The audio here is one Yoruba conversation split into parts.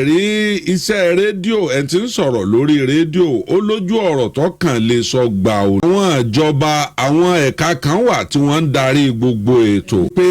rí iṣẹ́ rédíò ẹ̀ tí ń sọ̀rọ̀ lórí rédíò ó lójú ọ̀rọ̀ tó kàn lè sọ gbà ó. àwọn ìjọba àwọn ẹ̀ka kan wà tí wọ́n ń darí gbogbo ètò pé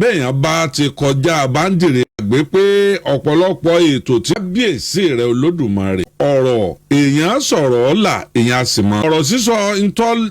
bẹ́ẹ̀yàn bá ti kọjá báńdìrì àgbé pé ọ̀pọ̀lọpọ̀ ètò tí kábíyèsí rẹ̀ Olódùmarè ọ̀rọ̀ èèyàn sọ̀rọ̀ ọ̀la èèyàn sì mọ̀. ọ̀rọ̀ sísọ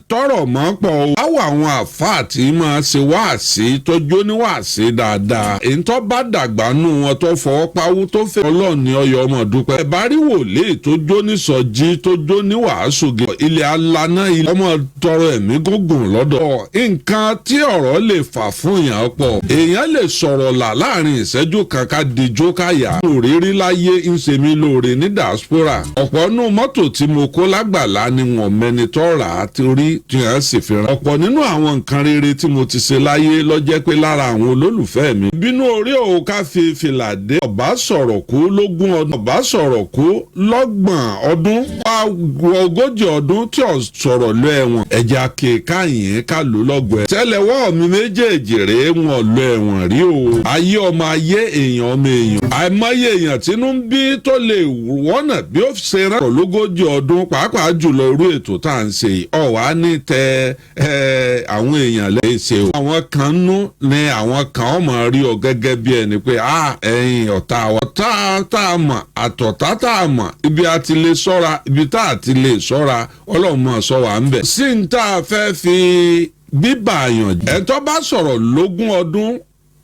tọrọ mọ́ pọ̀ o. báwo àwọn àfáà tí máa ṣe wáàsí tọ́jú oníwàásí dáadáa. èyí tó bá dàgbà nù wọn tó fọwọ́ pawú tó fẹ́ Ọlọ́run ní ọyọ ọmọ dúpẹ́. ẹ̀bá rí wòlíì tó jó ní sọjí tó jó ní wàásù gẹ̀. ilẹ̀ alana ilẹ̀ ọmọ tọrọ ẹ̀mí gúngùn lọ́dọ̀. nǹkan tí ọ̀rọ̀ lè fà fún èèyàn pọ̀. èèyàn lè sọ̀rọ̀ là láàrin ìṣẹ́jú kan ká dijó káyà. òrírí láyé ń ṣe mí lóore ní diaspora. ọ̀pọ̀ nù mọ́tò tí mo kó lágbàlá ni wọ́n mẹ́ni tó rà á torí tí wọ́n sì fi rán. ọ̀pọ̀ nínú àwọn nǹkan rere tí mo ti ṣe láyé ló jẹ́ pé lára àwọn olólùfẹ́ mi. bínú orí òun ká fi fìlà dé. ọ̀bá sọ̀rọ̀ kú lógún ọdún. ọ̀bá sọ̀rọ̀ kú lọ́gbọ̀n ọdún. wá ogójì ọdún tí ò sọ̀rọ̀ lọ ẹ̀wọ̀n. ẹ̀jẹ̀ àkèéká yẹn ká ló lọ́gbọ̀ ẹ̀. tẹ́lẹ̀wọ́ mi méjèèjì rèé wọn lọ ẹ̀wọ̀n rí o. ayé ọmọ ayé èèyàn ọmọ èèyàn. àìmọye èèyàn tínú ń bí tó lè wọ́nà bí ó ṣe rán lógójì ọdún pàápàá jùlọ irú ètò tá à ń ṣe ọ̀wá ní tẹ àwọn èèyàn lẹ́yìn ṣe o. àwọn kan nú ni àwọn kan ọmọ rí ọ gẹ́gẹ́ bí ẹni pé ẹ̀yin ọ̀tá wa ọ̀tá tá a mọ̀ àtọ̀tá tá a mọ̀ ibi a ti lè ṣọ́ra ibi tá a ti lè ṣọ́ra Ọlọ́run máa sọ wà ń bẹ̀. sí ń tá a fẹ́ fi bíbà yàn jẹ́. ẹ̀tọ́ bá sọ̀rọ̀ lógún ọdún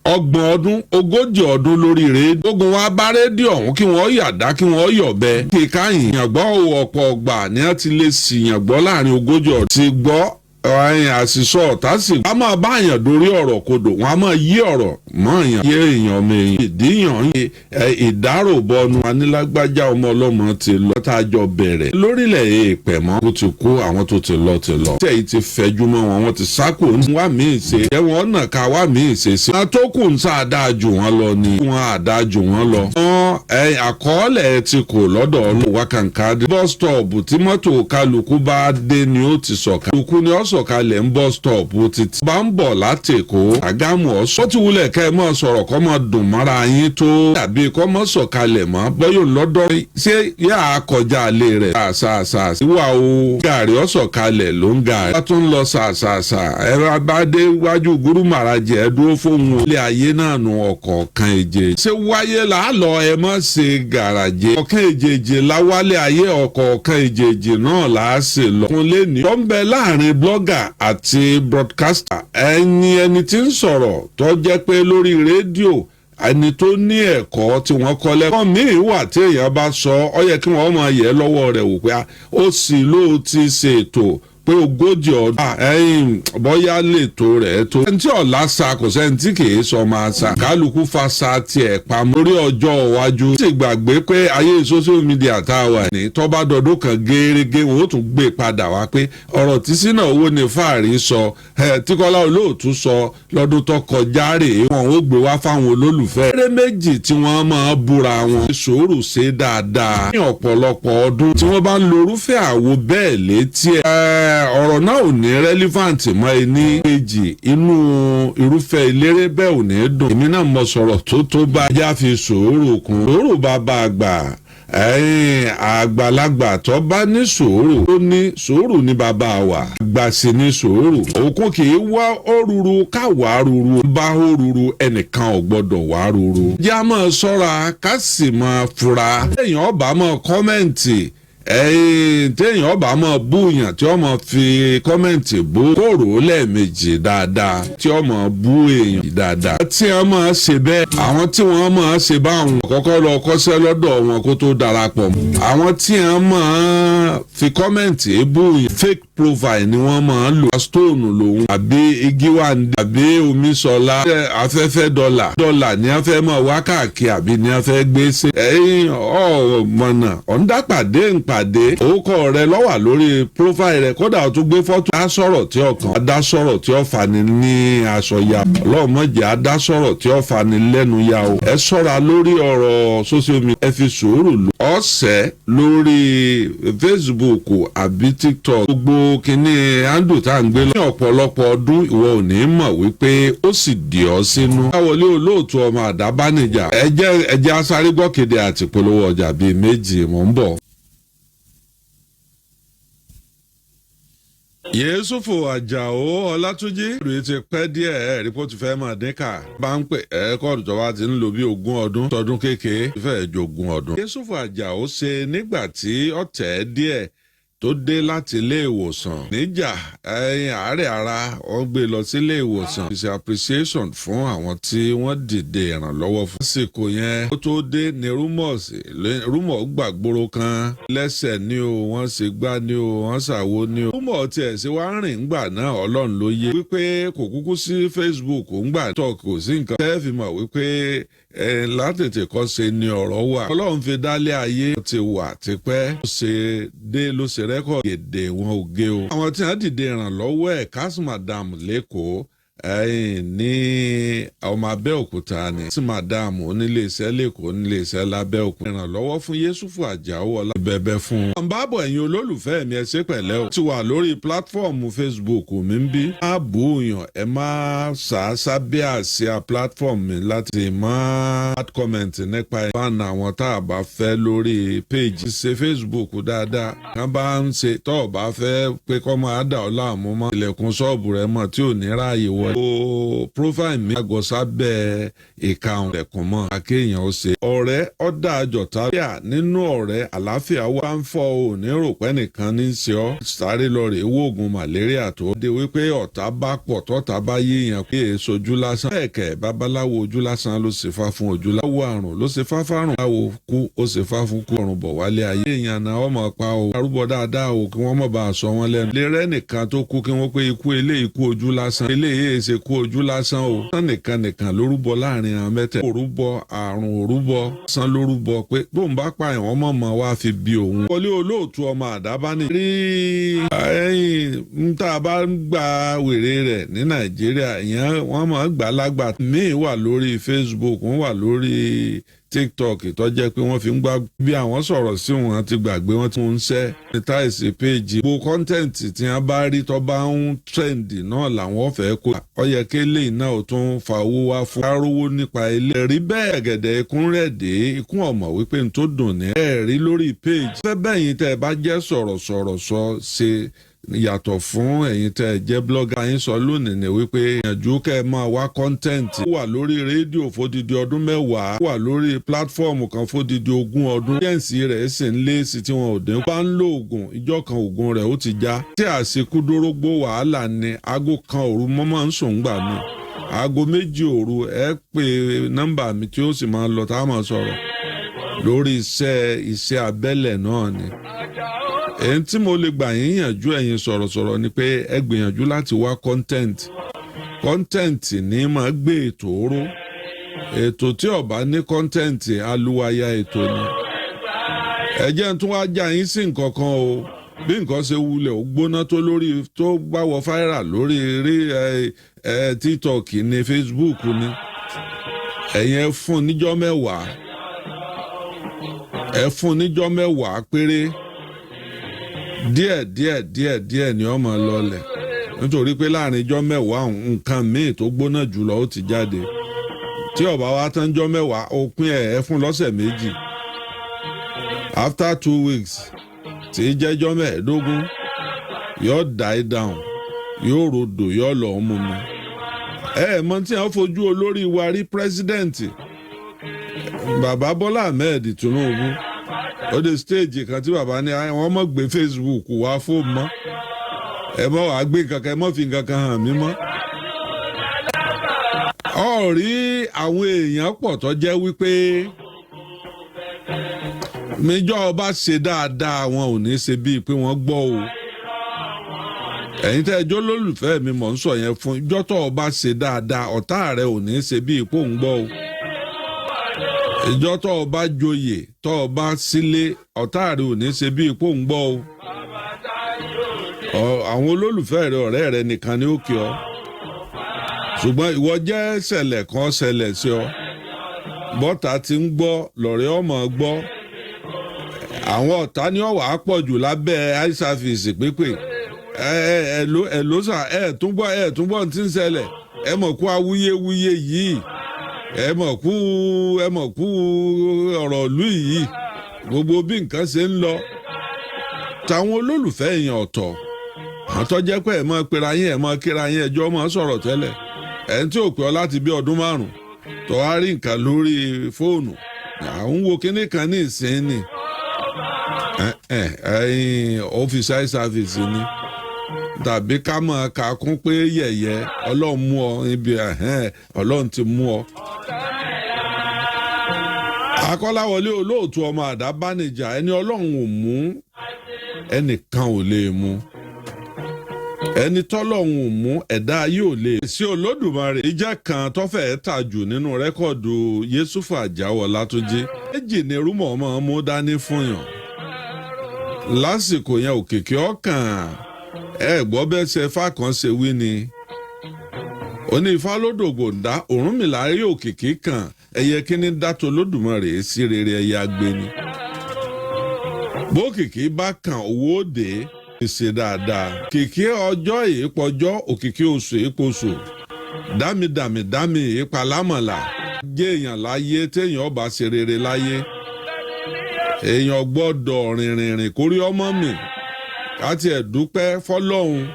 ọgbọ̀n ọdún ogójì ọdún lórí rédíò. ogun wa bá rédíò ọ̀hún kí wọ́n yàdá kí wọ́n yọ̀bẹ. kíkà ìyàngbọ́ ọ̀pọ̀ ọgbà ni wọ́n ti lè sì yàngbọ́ láàrin ogójì ọdún. ti gbọ́ àṣìṣọ ọ̀tá sì. wọ́n á máa bá àyàn dorí ọ̀rọ̀ kodò wọ́n á máa yí ọ̀rọ̀ mọ́ àyàn. yé èèyàn ọmọ èèyàn ìdíyàn ìdáròbọnu anílágbájá ọmọ ọlọ́mọ ti lọ tá a jọ bẹ̀rẹ̀. lórílẹ̀ èèpẹ̀ mọ́ ó ti kú àwọn tó ti lọ ti lọ. tẹ̀yì ti fẹjú mọ́ wọn wọ́n ti sákò ní wá míì ṣe. ẹ wọ́n nà ká wá míì ṣe sí. wọn tó kù ń sá àdájù wọn lọ ni. wọn àdájù wọn lọ. wọn àkọọ́lẹ̀ ti kò lọ́dọ̀ ọlọ́run wákàǹkà bus stop tí mọ́tò kálukú bá dé ni ó ti sọ̀ka. kálukú ni ó sọ̀kalẹ̀ ń bus stop títí. bá ń bọ̀ láti Èkó àgámù ọ̀sọ́. ó ti wulẹ̀ kẹ́ ẹ mọ́ sọ̀rọ̀ kọ́ mọ́ dùn mọ́ra yín tó. tàbí kọ́ mọ́ sọ̀kalẹ̀ mọ́ bọ́yọ̀ lọ́dọ̀ ṣé yà á kọjá ilé rẹ̀. ṣàṣàṣà ìwà o gàrí ó sọ̀kalẹ̀ ló ń gàrí. wọ́n tún lọ ṣàṣàṣà ẹ̀rọ abádé wájú gúrú màràjẹ́ ẹ dúró fóun ilé ayé náà nù ọkọ̀ kan èjè. ṣé wáyé là á lọ ẹ mọ́ ṣe gàràjẹ́. ọ̀kan èjèèjì láwálé ayé ọkọ̀ kan èjèèjì náà là á ṣe lọ. fún lẹ́ni tó ń bẹ láàrin blogger àti broadcaster ẹni tí ń sọ̀rọ̀ tó jẹ́ pé lórí rédíò ẹni tó ní ẹ̀kọ́ tí wọ́n kọ́ lẹ́kọ̀ọ́ míì wà tí èèyàn bá sọ ọ yẹ kí wọ́n máa yẹ̀ lọ́wọ́ rẹ̀ wò pé ó sì ló ti ṣètò pé ogójì ọdún bóyá lètò rẹ̀ tó. ẹni tí ọ̀la sa kò sẹ́ni tí kìí sọ máa sa. kálukú fa sa tiẹ̀ pamọ́ lórí ọjọ́ iwájú. ó sì gbàgbé pé ayé social media tá a wà ní tọ́ba dọdún kan gẹ́gẹ́ wọ́n ó tún gbé padà wá pé ọ̀rọ̀ tí sínú owó ni fáàrí sọ tí Kọ́lá Olóòtú sọ lọ́dún tó kọjá rèé wọn ó gbé wá fáwọn olólùfẹ́. eré méjì tí wọ́n máa búra wọn. sùúrù ṣe dáadáa. ní ọ̀pọ̀lọpọ̀ ọdún tí wọ́n bá ń lorúfẹ́ àwo bẹ́ẹ̀ létí ọ̀rọ̀ náà ò ní relevant mọ́ ẹni kejì inú irúfẹ́ eléré bẹ́ẹ̀ ò ní dùn. èmi náà mọ sọ̀rọ̀ tó bá já fi sùúrù kún. sùúrù bàbá àgbà àgbàlagbà tó bá ní sùúrù ó ní sùúrù ní bàbá wa àgbà sì ní sùúrù. òkun kì í wá òrùrù káwá ruru bá òrùrù ẹnìkan ò gbọ́dọ̀ wá ruru. já máa ṣọ́ra ká sì máa fura. èèyàn ọba máa kọ́mẹ́ǹtì téèyàn ọba máa búyàn tí ọmọ fi kọ́mẹ̀ntì bú kóró lẹ́ẹ̀mejì dáadáa tí ọmọ bú èèyàn dáadáa. tí wọ́n máa ṣe bẹ́ẹ̀ àwọn tí wọ́n máa ṣe báwọn kọ́kọ́ lọ kọ́ṣẹ́ lọ́dọ̀ wọn kó tó darapọ̀ mọ́. àwọn tí wọ́n máa fi kọ́mẹ̀ntì búyàn fake profile ni wọ́n máa lò. stone lòun àbí igi wà ní àbí omiṣọlá afẹ́fẹ́ dọ́là ni wọ́n fẹ́ mọ̀ wákàkì àbí ni wọ́n fẹ́ gbé sí. ẹ̀yin ọ̀mọ̀nà ọ̀ndàpàdé pàdé orúkọ rẹ ló wà lórí profile rẹ kódà o tún gbé fọ́tò adásọ̀rọ̀ tí ọkàn adásọ̀rọ̀ tí ó fani ní aṣọ ya ọlọ́mọdé adásọ̀rọ̀ tí ó fani lẹ́nu ya o ẹ ṣọ́ra lórí ọ̀rọ̀ social media ẹ fi sùúrù lò ọ̀sẹ̀ lórí Facebook àbí TikTok gbogbo kínní handle tá à ń gbé lọ ní ọ̀pọ̀lọpọ̀ ọdún ìwọ ò ní mọ̀ wípé ó sì dì ọ́ sínú. Káwọlé Olóòtú ọmọ àdábánijà ẹ jẹ́ asáré gbọ́kéde àti polówó ọjà bíi méjì mò ń bọ̀. Yẹ́sùfù Àjàó Ọlátúnjí rèé ti pẹ́ díẹ̀ rìpọ́tù fẹ́ máa dín ká bá ń pè kọ́ọ̀dù tó wá ti ń lò bí 20 ọdún tọdún kékeré fẹ́ẹ̀ jogún ọdún. Yẹ́sùfù Àjàó ṣe nígbà tí ọ̀tẹ̀ díẹ̀ tó dé láti ilé ìwòsàn níjà àárẹ̀ ara wọ́n gbé lọ sí ilé ìwòsàn ṣe appreciation fún àwọn tí wọ́n dìde ìrànlọ́wọ́ fún. lásìkò yẹn ó tó dé ní rúmọ̀ gbàgbóró kan lẹ́sẹ̀ ni o wọ́n ṣe gbá ni o wọ́n ṣàwo ni o. rúmọ̀ tiẹ̀ ṣe wá rìn ńgbà náà ọlọ́run ló yé wípé kò kúkú sí Facebook ńgbà tó kò sí nǹkan tẹ́ fi mọ̀ wípé látètè kọ́ ṣe ni ọ̀rọ̀ wà. ọlọ́run fi dálé ayé ti wà tipẹ́ ló ṣe dé ló ṣe rẹ́kọ̀dì gèdè wọn ò gé o. àwọn tí wọ́n dìde ìrànlọ́wọ́ ẹ̀ kásì madam lẹ́kọ̀ọ́ ní ọmọ Abẹ́òkúta ni sí madam oníléeṣẹ́ lẹ́kọ̀ọ́ oníléeṣẹ́ lábẹ́òkúta ìrànlọ́wọ́ fún Yẹ́sùfù Àjàó ọlá bẹ̀bẹ̀ fún un. àǹbábọ̀ ẹ̀yin olólùfẹ́ mi ẹ ṣé pẹ̀lẹ́ o. ti wà lórí pílátífọ̀mù Facebook mi ń bí. má bùúyàn ẹ má sábẹ́ àsíá pílátífọ̀mù mi láti má comment nípa ẹ̀ bá na àwọn tá a bá fẹ́ lórí péjì. ṣe Facebook dáadáa kán bá ń ṣe tọ́ ọ bá fẹ́ pé kọ́ máa dà ọ́ láàmú mọ́ ilẹ̀kùn ṣọ́ọ̀bù rẹ mọ́ tí ò ní ráàyè wọlé. o profile mi àgọ́ sábẹ́ ìkàùn ẹ̀kún mọ́ akéèyàn ó ṣe. ọ̀rẹ́ ọ̀dà àjọ̀tá bíà nínú ọ̀rẹ́ àlàáfíà wà ń fọ́ ò ní rò pé nìkan ní í ṣe ọ́. sáré lọ rè wó oògùn malaria tó dé wípé ọ̀tá bá pọ̀ tọ́ta bá yéèyàn pé èso ojú lásán. bẹ́ẹ̀kẹ́ babaláwo ojú lásán ló ṣe fá fún ojú láwo àrùn ló ṣe fá fárùn láwo kú ó ṣe fá fún kú ọ̀run bọ̀ wálé ayé. èèyàn náà ọmọ pa o arúgbó dáadáa o kí wọ́n mọ̀ bá a sọ wọn lẹ́nu. lè rẹ́ nìkan tó kú kí wọ́n pé ikú eléyìí kú ojú lásán eléyìí ṣe kú ojú lásán o. sán nìkan lórúbọ láàrin àwọn mẹ́tẹ̀. òrúbọ àrùn òrúbọ sán lórúbọ pé bóun bá pa ẹ̀wọ̀n mọ̀mọ́ wá fi bí òun. Kola Olootu ọmọ àdábáni. rí ẹ̀yìn tá a bá ń gba wèrè rẹ̀ ní Nàìjíríà ìyẹn wọ́n máa gbà lágbà. míì wà lórí Facebook wọ́n wà lórí TikTok tó jẹ́ pé wọ́n fi ń gbá bí àwọn sọ̀rọ̀ sí wọn ti gbàgbé wọn tí wọ́n ń ṣẹ́ nítáìsì péjì. gbogbo kọ́ńtẹ́ǹtì tí wọ́n bá rí tó bá ń trend náà làwọn fẹ́ kó. ó yẹ kí eléyìí náà ó tún fa owó wá fún. arówó nípa ilé. ẹ̀rí bẹ́ẹ̀ gẹ̀dẹ̀ ikún rẹ̀ dé ikún ọ̀mọ̀ wípé n tó dùn ní. ẹ̀rí lórí péjì. fẹ́ bẹ́yìn tẹ́ ẹ bá jẹ́ sọ̀rọ̀sọ̀rọ̀ sọ ṣe yàtọ̀ fún ẹ̀yin tẹ́ ẹ jẹ́ blogger yín sọ lónìí ni wípé ìyànjú kẹ́ ẹ máa wá kọ́ńtẹ́ǹtì. ó wà lórí rédíò fódìdí ọdún 10. ó wà lórí pílátífọ́ọ̀mù kan fódìdí 20 ọdún. yẹ́ǹsì rẹ̀ sì ń lé sí tí wọn ò dín. bá ń lo oògùn ìjọ kan oògùn rẹ̀ ó ti já. tí àsìkò dórógbó wàhálà ni aago kan òru mọ́ máa ń sùn gbà mí. aago 2 òru ẹ pè nọ́mbà mi tí ó sì máa lọ tá a máa sọ̀rọ̀ lórí iṣẹ́ abẹ́lẹ̀ náà ni. èyí tí mo lè gbà yín yànjú ẹ̀yin sọ̀rọ̀sọ̀rọ̀ ni pé ẹ gbìyànjú láti wá kọ́ńtẹ́ǹtì ní máa gbé ètò oró. ètò tí ó bá ní kọ́ńtẹ́ǹtì aluwaya ètò ni. ẹ jẹ́ tún wá já yín sí nǹkan kan o bí nǹkan ṣe wulẹ̀ ó gbóná tó lórí tó gbáwọ fáírà lórí TikTok ní Facebook ni. ẹ̀yin ẹ fún níjọ́ 10. ẹ fún níjọ́ 10 péré. díẹ̀ ni ó máa lọlẹ̀ nítorí pé láàrin ijọ́ 10 nǹkan míì tó gbóná jùlọ ó ti jáde. tí ó bá wá tán ijọ́ 10 òpin ẹ fún lọ́sẹ̀ 2. after 2 weeks tí jẹ́jọ́ 15 yóò die down yóò rodò yóò lọ mú mi. mọ tí wọ́n fojú olórí wa rí pírẹsidẹ́ǹtì bàbá Bọ́lá Ahmed Tinubu. ó dé stage kan tí bàbá ní wọ́n mọ̀ gbé Facebook wá fóònù mọ́. ẹ mọ̀ wá gbé kankan ẹ mọ̀ fi kankan hàn mí mọ́. ó rí àwọn èèyàn pọ̀ tó jẹ́ wípé méjọ́ ọba ṣe dáadáa wọn ò ní ṣe bíi pé wọ́n gbọ́ o. ẹ̀yin tẹ́ ẹjọ́ lólùfẹ́ mi mọ̀ ń sọ yẹn fún ìjọ́ tó ọba ṣe dáadáa ọ̀tá rẹ̀ ò ní ṣe bíi pé òun gbọ́ o. ìjọ tó o bá joyè tó o bá sílé ọ̀tá rẹ ò ní ṣe bí ipò ń gbọ́ o àwọn olólùfẹ́ rẹ ọ̀rẹ́ rẹ nìkan ni ó kí ọ ṣùgbọ́n ìwọ jẹ́ ṣẹlẹ̀ kan ṣẹlẹ̀ sí ọ bọ́tà ti ń gbọ́ lọ́rẹ́ ọmọ gbọ́ àwọn ọ̀tá ni ọ̀wà á pọ̀ jù lábẹ́ eye service pípé ẹ ló sà ẹ tún gbọ́ tí ń ṣẹlẹ̀ ẹ mọ̀ kú awuyewuye yìí ẹ mọ̀ kú ọ̀rọ̀ ìlú yìí gbogbo bí nǹkan ṣe ń lọ táwọn olólùfẹ́ èèyàn ọ̀tọ̀ àtọ́jẹ́ pé ẹ̀ máa pera yín ẹ̀ máa kíra yín ẹjọ́ máa sọ̀rọ̀ tẹ́lẹ̀ ẹ̀ ń tí ò pẹ́ ọ láti bí ọdún 5 tó wá rí nǹkan lórí fóònù àwọn wo kinní kan ní ìsìn ni ọ́fíìsì eye service ni tàbí ká máa kà kún pé yẹ̀yẹ́ ọlọ́run mú ọ ibi ọlọ́run ti mú ọ. Akọ́láwọlé Olóòtú ọmọ Àdábánijà ẹni ọlọ́run ò mú ẹnìkan ò lè mú ẹni tọ́lọ́run ò mú ẹ̀dá ayé ò lè. sí Olódùmarè ìjẹ́ kan tọ́fẹ̀ẹ́ tà jù nínú rẹ́kọ̀dù Yésùfù Àjàó Ọlátúnjí méjì ni rúmọ̀ ọmọ mú dání fún yàn lásìkò yẹn òkìkí ọkàn ẹ gbọ́ bẹ́ẹ̀ ṣe fákan ṣe wí ni oní Ifá lódògbò ń dá Ọ̀rúnmìlà rí òkìkí kan ẹyẹ kíní dátó Olódùmarè sí rere ẹyẹ agbéni bókìkí bá kan owó dé ṣe dáadáa kìkì ọjọ́ ìpọjọ́ òkìkí oṣù ìpọṣù dámidàmì ìpalámọ̀là jẹ́ èèyàn láyé téèyàn ọba ṣe rere láyé èèyàn gbọ́dọ̀ rìnrìn kórí ọmọ mi káti ẹ̀dúpẹ́ fọlọ́hún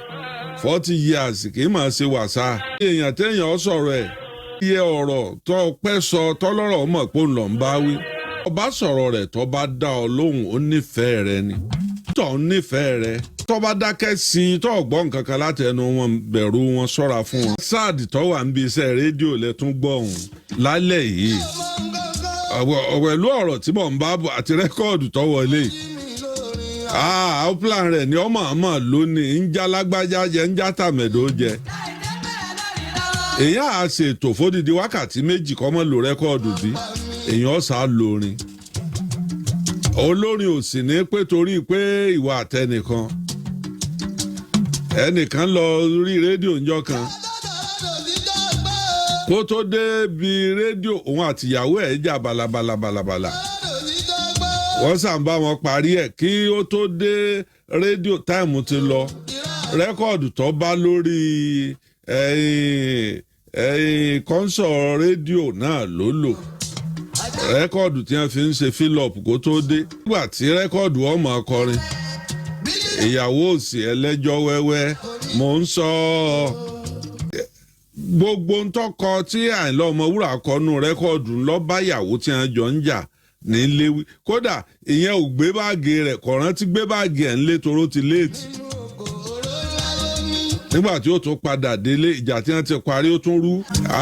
40 years kì í máa ṣe wàsá èèyàn téèyàn sọ̀rọ̀ ẹ̀ iye ọ̀rọ̀ tó pẹ́ sọ tọ́lọ́rọ̀ mọ̀ pé ń lọ ń bá wí ọba sọ̀rọ̀ rẹ̀ tó bá dá ọ lóhùn ó nífẹ̀ẹ́ rẹ ni tó ń nífẹ̀ẹ́ rẹ tó bá dákẹ́ sí i tó gbọ́ nǹkan kan láti ẹnu wọn bẹ̀rù wọn ṣọ́ra fún wọn. sáàdì tó wà ń bí iṣẹ́ rédíò lẹ́tún gbọ́ ọ̀hún lálẹ́ yìí pẹ̀lú ọ̀rọ̀ tí mò ń bá bọ̀ àti rẹ́kọ́ọ̀dù tó wọlé outline rẹ̀ ni ọmọ àmọ́ lónìí ń já lágbájá jẹ ń já tàmẹ̀dó jẹ èyàn á ṣètò fódìdí wákàtí 2 kọ́ mọ́ lo rẹ́kọ́ọ̀dù bí èyàn ọ̀sà lórin olórin ò sì ní pé torí pé ìwà àtẹnìkan ẹnìkan lọ rí rédíò ńjọ́ kan kó tó dé bí rédíò òun àtìyàwó ẹ̀ jà balabalabala wọ́n sàn bá wọn parí ẹ̀ kí ó tó dé rédíò táìmù ti lọ rẹ́kọ̀dù tó bá lórí kọ́ńsọ̀ rédíò náà ló lò rẹ́kọ̀dù tí wọ́n fi ń ṣe fill-up kó tó dé nígbà tí rẹ́kọ̀dù ọmọ akọrin ìyàwó òsì ẹlẹ́jọ́ wẹ́wẹ́ mò ń sọ gbogbo ń tọkọ tí Àyìnlá Ọmọwúrà kọnu rẹ́kọ̀dù lọ́bàyàwó tí wọ́n jọ ń jà ní léwí kódà ìyẹn ò gbé báàgì rẹ̀ kọ̀ọ̀rán tí gbé báàgì ẹ̀ ń lé toró ti léètì nígbà tí ó tún padà délé ìjà tí wọ́n ti parí ó tún rú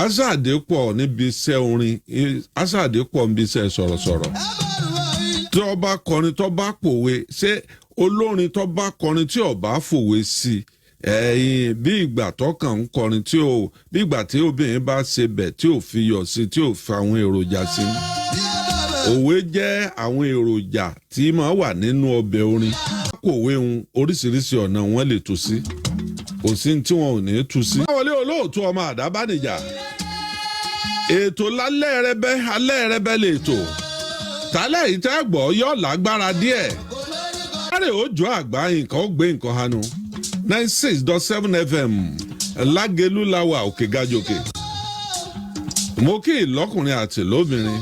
àṣàdé pọ̀ níbi iṣẹ́ orin àṣàdé pọ̀ níbi iṣẹ́ sọ̀rọ̀sọ̀rọ̀ tí ó bá kọrin tó bá pòwe ṣé olórin tó bá kọrin tí ó bá fòwe sí bí ìgbà tọkàn ń kọrin tí ó bí ìgbà tí obìnrin bá ṣe bẹ̀ tí ò fi yọ̀ sí tí ò fi àwọn èròjà sí òwe jẹ́ àwọn èròjà tí máa wà nínú ọbẹ̀ orin kòwé ohun oríṣiríṣi ọ̀nà wọn lè tú sí kò sí tí wọn ò ní tú sí. Kọ́láwọlé Olóòtú ọmọ Àdábánijà ètò alẹ́ rẹ́bẹ́ lè tò tálẹ̀ yìí tẹ́ gbọ́ yọ lágbára díẹ̀ láre òjò àgbà nǹkan ó gbé nǹkan hanu 96.7 FM Lágelú láwà òkè gàjòkè mo kí ìlọ́kùnrin àti lóbìnrin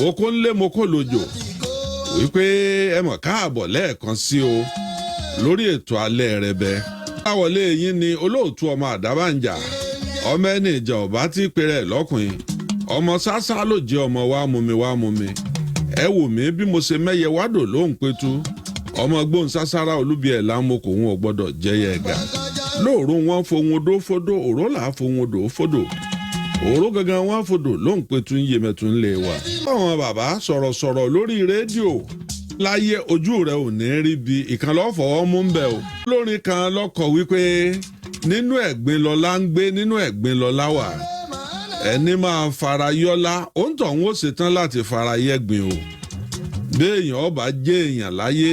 mo kó ń lé mo kó lójò wípé ẹ mọ̀ káàbọ̀ lẹ́ẹ̀kan sí o lórí ètò alẹ́ rẹ́bẹ́. Kọ́láwọlé yín ni Olóòtú ọmọ Àdábánijà ọmọ ẹni ìjà ọba tí pèrè lọ́kùnrin ọmọ sásá ló jẹ́ ọmọ wá mú mi ẹ wò mí bí mo ṣe mẹ́yẹ wádò lóhùn pétú ọmọ gbóhùn sására olúbi ẹ̀ lámokò wọn ò gbọ́dọ̀ jẹ́yẹ ẹ̀gà lóòrò wọn fohùn odó fódò òró là á fohùn odò fódò òró gangan wọn fódò lóhùn pétú ń yemẹtú ń lè wà. àwọn bàbá sọ̀rọ̀sọ̀rọ̀ lórí rédíò láyé ojú rẹ ò ní rí bí ìkan lọ́ fọwọ́ mú ń bẹ̀ o. lórin kan lọ́kọ̀ wípé nínú ẹ̀gbin lọ́lá ń gbé nínú ẹ̀gbin lọ́lá wà ẹni máa fara yọ́lá òǹtọ̀hún ó ṣetán láti fara yẹ́gbin o béèyàn ọba jẹ́ èèyàn láyé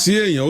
tí èèyàn